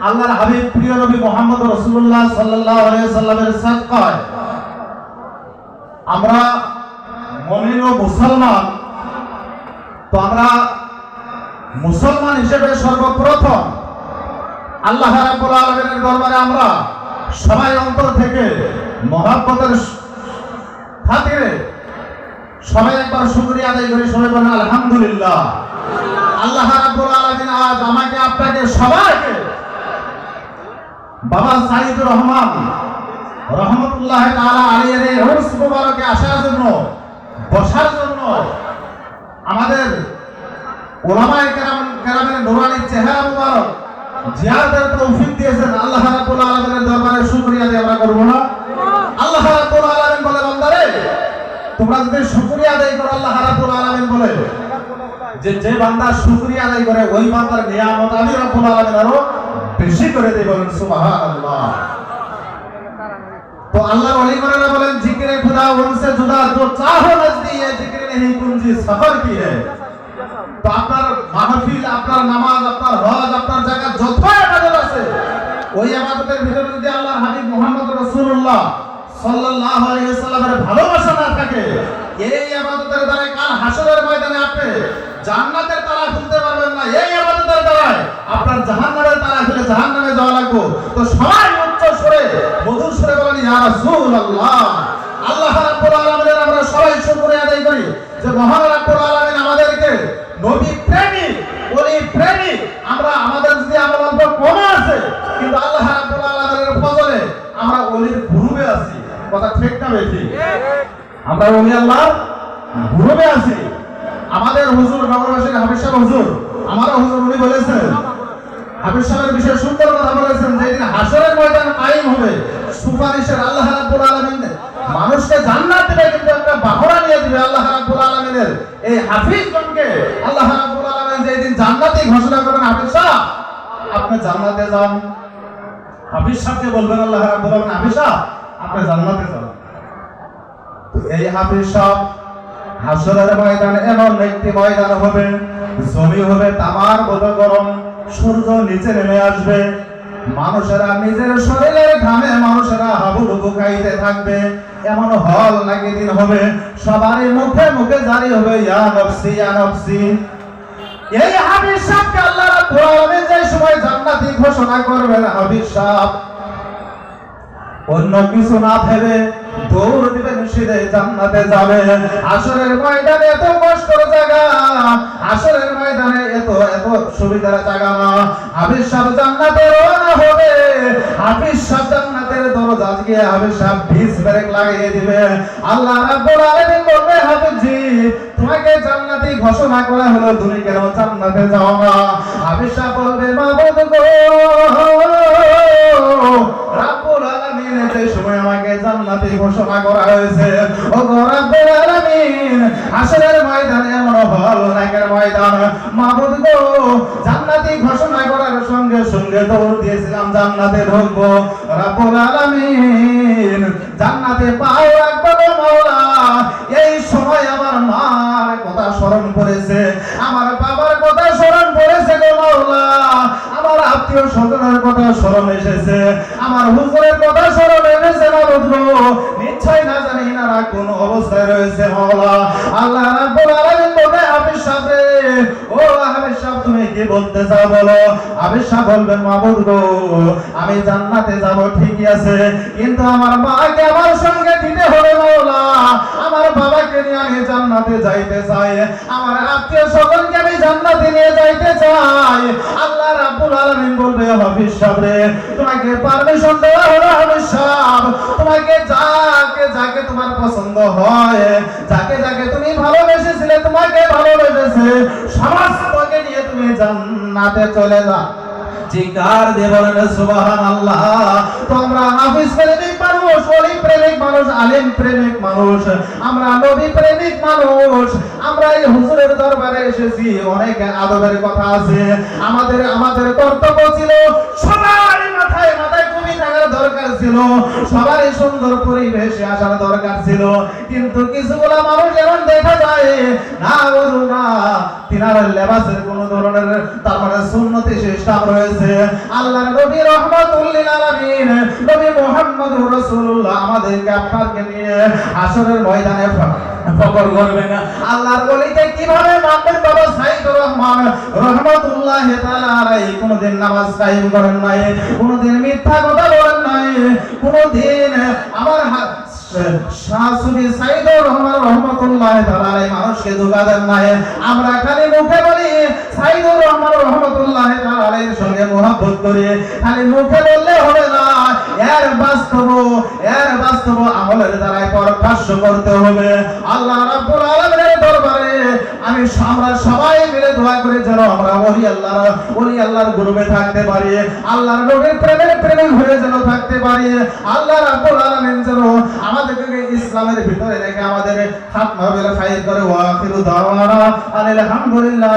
আল্লাহর হাবিব প্রিয় নবী মুহাম্মদ রাসূলুল্লাহ সাল্লাল্লাহু আলাইহি সাল্লামের সাদকায় আমরা মুমিন ও মুসলমান। তো আমরা মুসলমান হিসেবে সর্বপ্রথম আল্লাহ রাব্বুল আলামিনের দরবারে আমরা সবাই অন্তর থেকে মহব্বতের খাতিরে সবাই একবার শুকরিয়া আদায় করি। সবাই বলেন আলহামদুলিল্লাহ। আল্লাহ রাব্বুল আলামিন আজ আমাকে আপনাকে সবাইকে বাবা সাইদুর রহমান রহমতুল্লাহ তাআলা আলাইহির এই উরস মুবারকে আসার জন্য, বসার জন্য আমাদের উলামায়ে কেরামের নুরানি চেহারা মুবারক জিয়ারতের তৌফিক দিয়েছেন। আল্লাহ রাব্বুল আলামিনের দরবারে শুকরিয়া আদায় আমরা করব না? আল্লাহ রাব্বুল আলামিন বলে, বান্দারে তোমরা যদি শুকরিয়া আদায় করো, আল্লাহ রাব্বুল আলামিন বলে যে বান্দা শুকরিয়া আদায় করে ওই বান্দার নিয়ামত আমি রাব্বুল আলামিন আরো বেশি করে দেই। বলেন সুবহানাল্লাহ। তো আল্লাহ ওলি করেনা বলেন জিকিরে খুদা উনসে জুদা जो चाहो नजदी है जिक्र नहीं कुंजी सफर की है। তো আপনার মাহফিল, আপনার নামাজ, আপনার হজ, আপনার যাকাত যত ইবাদত আছে ওই ইবাদতের ভিতরে যদি আল্লাহর হাবিব মুহাম্মদ রাসূলুল্লাহ সাল্লাল্লাহু আলাইহি ওয়াসাল্লামের ভালোবাসা না থাকে, এই ইবাদতের দ্বারা কাল হাসরের ময়দানে আপনি জান্নাতের তালা খুলতে পারবেন না। এই ইবাদতের দ্বারা আপনার জাহান্নামের তালা খুলে জাহান্নামে যাওয়া লাগবে। তো সবাই উচ্চ সুরে মধুর সুরে বলেন ইয়া রাসূলুল্লাহ। আল্লাহ রাব্বুল আলামিনের আমরা সবাই শুকরিয়া আদায় করি যে মহান রাব্বুল আলামিন আমাদেরকে নবী প্রেমিক, ওলি প্রেমিক। আমরা আমাদের যদি আমল অল্প কমে আছে, কিন্তু আল্লাহ রাব্বুল আলামিনের ফজলে আমরা ওলির গ্রুপে আছি। কথা ঠিক না বেঠিক? আমরা ওলি আল্লাহর গ্রুপে আছি। আমাদের হুজুর নগরবাসীর হাফিজ সাহেব হুজুর, আমারও হুজুর উনি বলেছেন, হাফিজ সাহেবের বিষয়ে সুন্দর কথা বলেছেন, যেদিন হাসরের ময়দান কায়েম হবে সুপারিশের আল্লাহ রাব্বুল আলামিন মানুষকে জান্নাত দিবে, কিন্তু একটা বাহরা নিয়ে দিবে আল্লাহ রাব্বুল আলামিনের এই হাফিজগণকে। আল্লাহ রাব্বুল আলামিন যেদিন জান্নাতি ঘোষণা করবেন, হাফিজ সাহেব আপনি জান্নাতে যান। হাফিজ সাহেবকে বলবেন আল্লাহ রাব্বুল আলামিন, হাফিজ সাহেব আপনি জান্নাতে যান। তো এই হাফিজ সাহেব হাসরের ময়দানে এমন একটি ময়দান হবে, জমি হবে তামার মতো গরম, সূর্য নিচে নেমে আসবে, মানুষেরা নিজের শরীরের ঘামে মানুষেরা হাবুডুবু খাইতে থাকবে। এমন হল নাকি দিন হবে, সবারই মুখে মুখে জারি হবে ইয়া নফসি ইয়া নফসি। এই হাফিজ সাহেবকে আল্লাহ রাব্বুল আলামিন যে সময় জান্নাতি ঘোষণা করবেন, হাফিজ সাহেব অন্য কিছু না ভেবে দৌড় দিবেন, সিধে জান্নাতে যাবে। হাসরের ময়দানে এত কষ্টের জায়গা, হাসরের ময়দানে এত সুবিধার জায়গা না। হাফিজ সাহেব জান্নাতে রওনা হবে। হাফিজ সাহেব জান্নাতের দরজা গিয়ে হাফিজ সাহেব বিষ ব্রেক লাগিয়ে দিবে। আল্লাহ রাব্বুল আলামিন বলবে, হাফিজি তোমাকে জান্নাতি ঘোষণা করা হলো, তুমি কেন জান্নাতে যাও না? হাফিজ সাহেব বলবে, মাবুদ গো, রাব্বুল আলামিন এই সময় আমাকে জান্নাতি ঘোষণা করা হয়েছে। ও গো রাব্বুল আলামিন, হাসরের ময়দানে এমন হল নাকের ময়দান, মাবুদ গো জান্নাতি ঘোষণা করার সঙ্গে সঙ্গে দৌড় দিয়েছিলাম জান্নাতে ঢুকবো। রাব্বুল আলামিন জান্নাতে পাও রাখবো মাওলা। এই সময় আমার মার কথা স্মরণ করেছে, আমার বাবার কথা স্মরণ করেছে গো মাওলা, আমার আত্মীয় স্বজনের কথা স্মরণ এসেছে, আমার হুজুরের কথা স্মরণ এনেছে মাবুদ গো। নিশ্চয় না জানি এনারা কোন অবস্থায় রয়েছে মাওলা। আল্লাহ রাব্বুল আলামিন বলে, হাফিজ সাহেব রে, ও হাফিজ সাহেব তুমি কি বলতে চাও বলো? হাফিজ সাহেব বলবেন, মাবুদ গো আমি জান্নাতে যাব ঠিকই আছে, কিন্তু আমার মাকে আমার সঙ্গে দিতে হবে মাওলা। আমার বাবাকে নিয়ে আমি জান্নাতে যাইতে চাই, আমার আত্মীয় স্বজনকে আমি জান্নাতে নিয়ে যাইতে চাই। আল্লাহ রাব্বুল আলামিন বলবে, হাফিজ সাহেব রে তোমাকে পারমিশন দেওয়া হলো। হাফিজ সাহেব তোমাকে যাকে যাকে তোমার পছন্দ হয়, যাকে যাকে তুমি ভালোবেসেছিলে, তোমাকে ভালোবেসেছে, সমস্তকে নিয়ে তুমি জান্নাতে চলে যাও। জিকার দিয়ে বলেন সুবহানাল্লাহ। তো আমরা হাফিজ প্রেমিক মানুষ, ওলি প্রেমিক মানুষ, আলেম প্রেমিক মানুষ, আমরা নবী প্রেমিক মানুষ, আমরা এই হুজুরের দরবারে এসেছি। অনেক আদবের কথা আছে, আমাদের কর্তব্য ছিল সবাই মাথায় মাথায় টুপি থাকার দরকার ছিল। ছিল, সবারই সুন্দর পরিবেশে আসার দরকার ছিল, কিন্তু কিছুগুলা মানুষ যেমন দেখা যায় না বলু না, তিনার লেবাসের কোন ধরনের তার মানে সুন্নতি সিস্টেম রয়েছে। আল্লাহর নবী রাহমাতুল লিল আলামিন নবী মুহাম্মদুর রাসূলুল্লাহ আমাদেরকে আপনাকে নিয়ে হাসরের ময়দানে ফকর করবেন। আল্লাহর ওলিকে কিভাবে মানবেন? বাবা সাইদুর রহমান রাহমাতুল্লাহ তাআলা আলাইহি কোনদিন নামাজ কায়েম করেন নাই, কোনদিন মিথ্যা কথা বলেন নাই, কোনদিন আমার শাহসুবি সাইদুর রহমান রাহমাতুল্লাহ তাআলা আলাইহি মানুষকে ধোঁকা দেন নাই। আমরা খালি মুখে বলি সাইদুর রহমান রাহমাতুল্লাহ তাআলা আলাইহির সঙ্গে মহব্বত করি, খালি মুখে বললে হবে না, এর বাস্তব আমলের দ্বারাই প্রকাশ্য করতে হবে। আল্লাহ রাব্বুল আলামিনের দরবারে আমরা সবাই মিলে দোয়া করি যেন আমরা ওলি আল্লাহর গ্রুপে থাকতে পারি, আল্লাহর নবীর প্রেমিক হয়ে যেন থাকতে পারি। আল্লাহ রাব্বুল আলামিন যেন আমাদেরকে ইসলামের ভিতরে রেখে আমাদের খাতমা বিল খাইর করে। ওয়া আখিরু দাওয়ানা আলহামদুলিল্লাহ।